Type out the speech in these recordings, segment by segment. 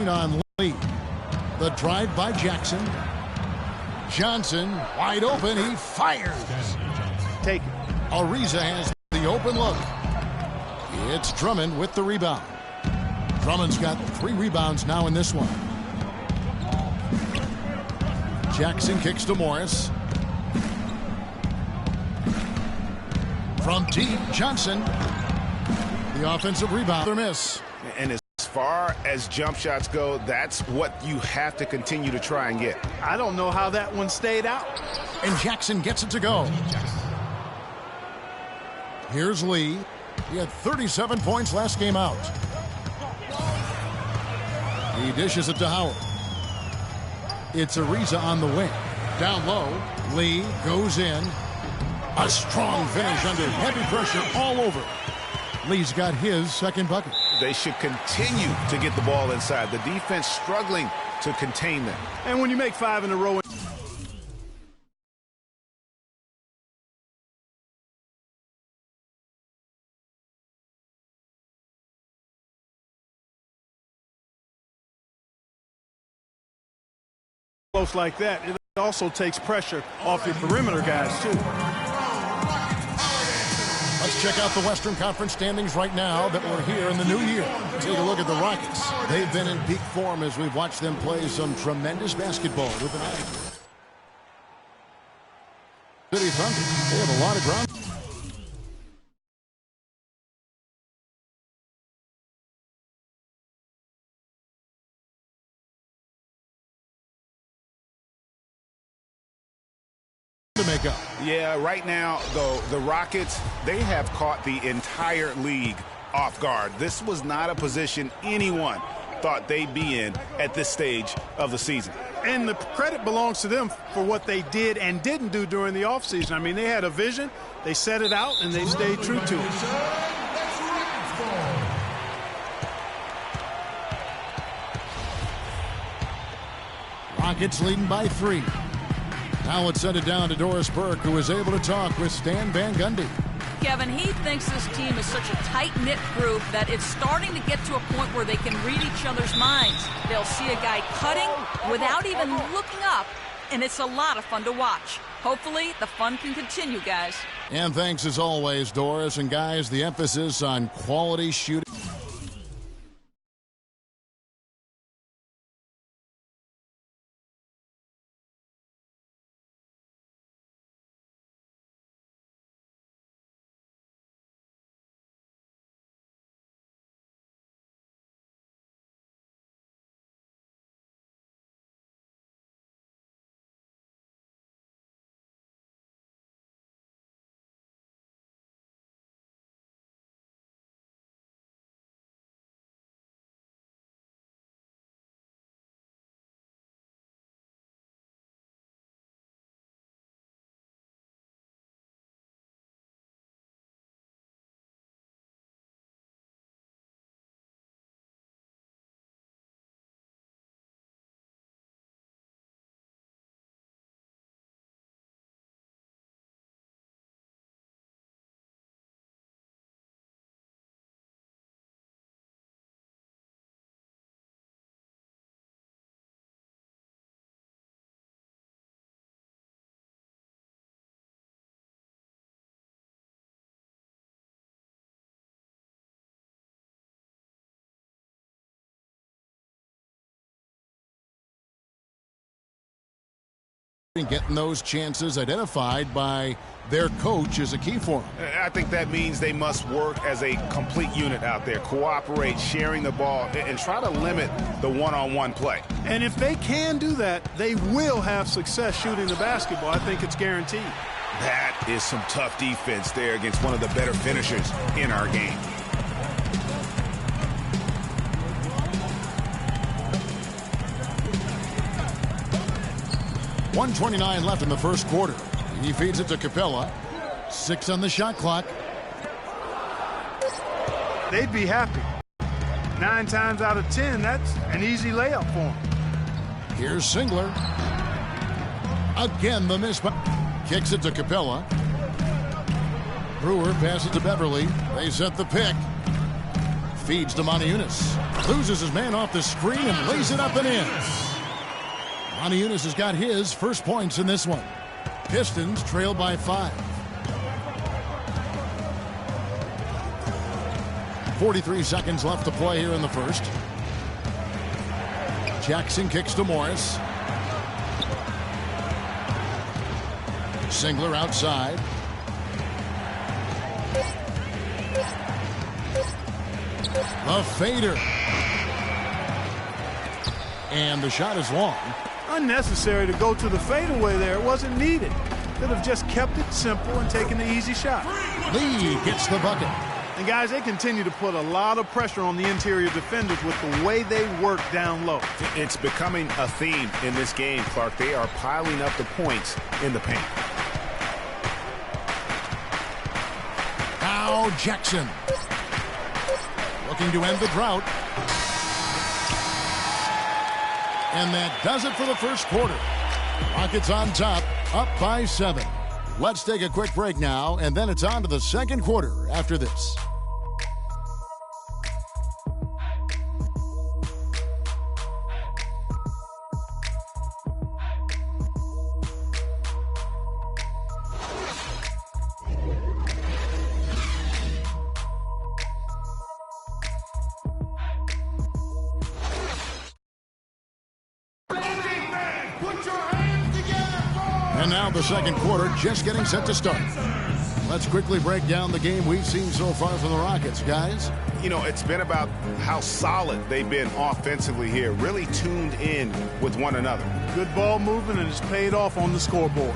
screen on Lee. The drive by Jackson. Johnson wide open. He fires. Take it. Ariza has the open look. It's Drummond with the rebound. Drummond's got 3 rebounds now in this one. Jackson kicks to Morris. From deep, Johnson. The offensive rebound. Their miss. And as far as jump shots go, that's what you have to continue to try and get. I don't know how that one stayed out. And Jackson gets it to go. Here's Lee. He had 37 points last game out. He dishes it to Howard. It's Ariza on the wing. Down low, Lee goes in. A strong finish under heavy pressure all over. Lee's got his second bucket. They should continue to get the ball inside. The defense struggling to contain them. And when you make 5 in a row. Close like that, it also takes pressure off your perimeter guys, too. Let's check out the Western Conference standings right now that we're here in the new year. Take a look at the Rockets. They've been in peak form as we've watched them play some tremendous basketball with an attitude. City Thunder, they have a lot of ground. To make up. Yeah, right now, though, the Rockets, they have caught the entire league off guard. This was not a position anyone thought they'd be in at this stage of the season. And the credit belongs to them for what they did and didn't do during the offseason. I mean, they had a vision, they set it out, and they stayed true to it. Rockets leading by 3. Now let's send it down to Doris Burke, who was able to talk with Stan Van Gundy. Kevin, he thinks this team is such a tight-knit group that it's starting to get to a point where they can read each other's minds. They'll see a guy cutting without even looking up, and it's a lot of fun to watch. Hopefully, the fun can continue, guys. And thanks as always, Doris. And guys, the emphasis on quality shooting. Getting those chances identified by their coach is a key for them. I think that means they must work as a complete unit out there, cooperate, sharing the ball, and try to limit the one-on-one play. And if they can do that, they will have success shooting the basketball. I think it's guaranteed. That is some tough defense there against one of the better finishers in our game. .129 left in the first quarter. He feeds it to Capella. 6 on the shot clock. They'd be happy. 9 times out of 10, that's an easy layup for them. Here's Singler. Again, the miss. Kicks it to Capella. Brewer passes to Beverly. They set the pick. Feeds to Monteunis. Loses his man off the screen and lays it up and in. Maniunas has got his first points in this one. Pistons trail by 5. 43 seconds left to play here in the first. Jackson kicks to Morris. Singler outside. The fader. And the shot is long. Unnecessary to go to the fadeaway there. It wasn't needed. Could have just kept it simple and taken the easy shot. Lee gets the bucket. And guys, they continue to put a lot of pressure on the interior defenders with the way they work down low. It's becoming a theme in this game, Clark. They are piling up the points in the paint. Now Jackson. Looking to end the drought. And that does it for the first quarter. Rockets on top, up by 7. Let's take a quick break now, and then it's on to the second quarter after this. And now the second quarter just getting set to start. Let's quickly break down the game we've seen so far from the Rockets, guys. You know, it's been about how solid they've been offensively here, really tuned in with one another. Good ball movement, and it's paid off on the scoreboard.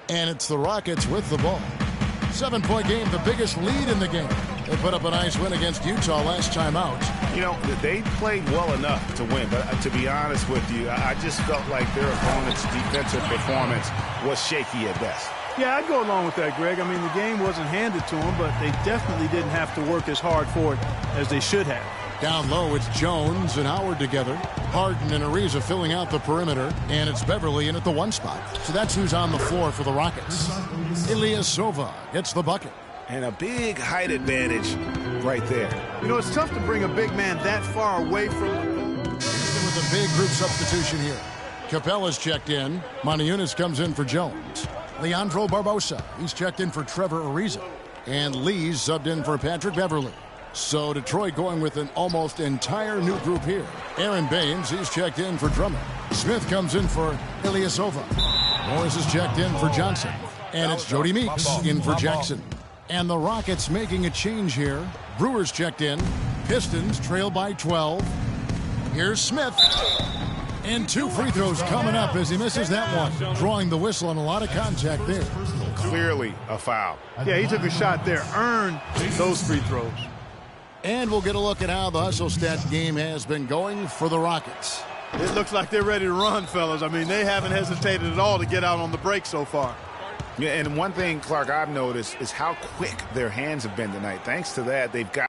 And it's the Rockets with the ball. 7-point game, the biggest lead in the game. They put up a nice win against Utah last time out. You know, they played well enough to win, but to be honest with you, I just felt like their opponent's defensive performance was shaky at best. Yeah, I'd go along with that, Greg. I mean, the game wasn't handed to them, but they definitely didn't have to work as hard for it as they should have. Down low, it's Jones and Howard together. Harden and Ariza filling out the perimeter. And it's Beverly in at the 1 spot. So that's who's on the floor for the Rockets. Ilyasova gets the bucket. And a big height advantage right there. You know, it's tough to bring a big man that far away from the... With a big group substitution here. Capella's checked in. Maniunas comes in for Jones. Leandro Barbosa, he's checked in for Trevor Ariza. And Lee's subbed in for Patrick Beverly. So Detroit going with an almost entire new group here. Aaron Baines, he's checked in for Drummond. Smith comes in for Ilyasova. Morris is checked in for Johnson. And it's Jody Meeks in for Jackson. And the Rockets making a change here. Brewers checked in. Pistons trail by 12. Here's Smith. And 2 free throws coming up as he misses that one. Drawing the whistle on a lot of contact there. Clearly a foul. Yeah, he took a shot there. Earned those free throws. And we'll get a look at how the hustle stat game has been going for the Rockets. It looks like they're ready to run, fellas. I mean, they haven't hesitated at all to get out on the break so far. Yeah, and one thing, Clark, I've noticed is how quick their hands have been tonight. Thanks to that, they've got...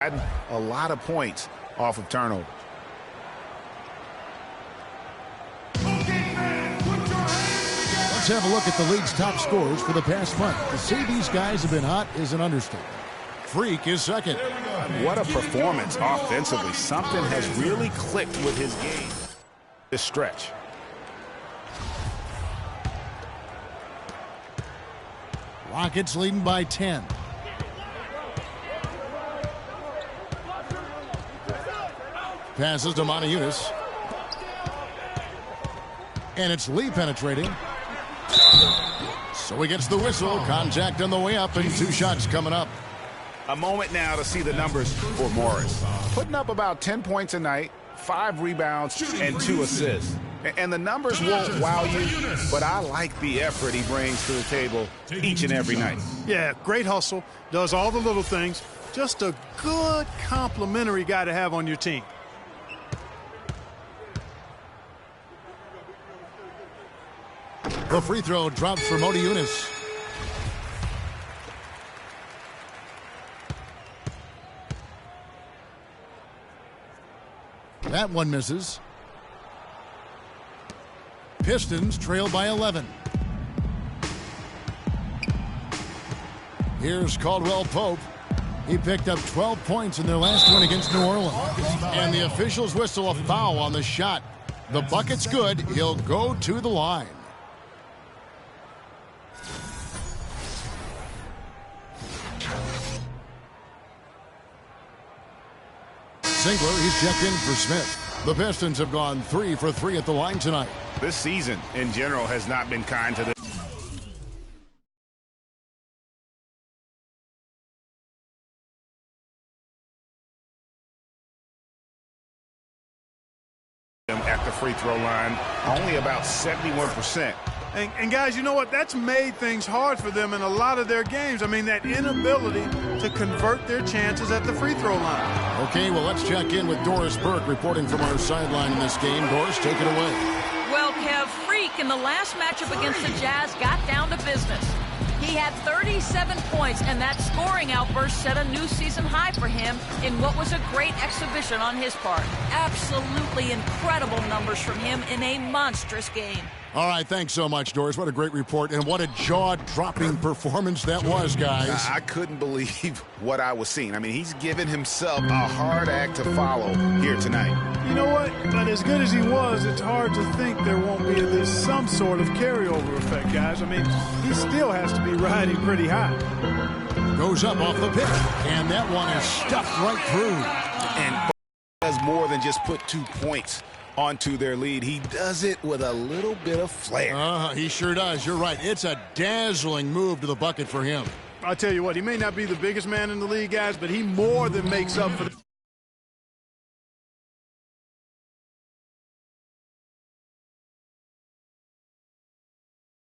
A lot of points off of turnover. Let's have a look at the league's top scorers for the past month. To say these guys have been hot is an understatement. Freak is second. What a performance offensively. Something has really clicked with his game this stretch. Rockets leading by 10. Passes to Montejunas. And it's Lee penetrating. So he gets the whistle. Contact on the way up and 2 shots coming up. A moment now to see the numbers for Morris. Putting up about 10 points a night, 5 rebounds, and 2 assists. And the numbers won't wow you, but I like the effort he brings to the table each and every night. Yeah, great hustle, does all the little things. Just a good complimentary guy to have on your team. The free throw drops for Montejunas. That one misses. Pistons trail by 11. Here's Caldwell Pope. He picked up 12 points in their last win against New Orleans. And the officials whistle a foul on the shot. The bucket's good. He'll go to the line. Singler, he's checked in for Smith. The Pistons have gone 3 for 3 at the line tonight. This season, in general, has not been kind to them at the free throw line. Only about 71%. And guys, you know what? That's made things hard for them in a lot of their games. I mean, that inability to convert their chances at the free throw line. Okay, well, let's check in with Doris Burke reporting from our sideline in this game. Doris, take it away. Well, Kev, Freak in the last matchup against the Jazz got down to business. He had 37 points, and that scoring outburst set a new season high for him in what was a great exhibition on his part. Absolutely incredible numbers from him in a monstrous game. All right, thanks so much, Doris. What a great report, and what a jaw-dropping performance that was, guys. I couldn't believe what I was seeing. I mean, he's given himself a hard act to follow here tonight. You know what? But as good as he was, it's hard to think there won't be at least some sort of carryover effect, guys. I mean, he still has to be riding pretty high. Goes up off the pick, and that one is stuffed right through. And does more than just put 2 points onto their lead. He does it with a little bit of flair. He sure does. You're right. It's a dazzling move to the bucket for him. I'll tell you what, he may not be the biggest man in the league, guys, but he more than makes up for the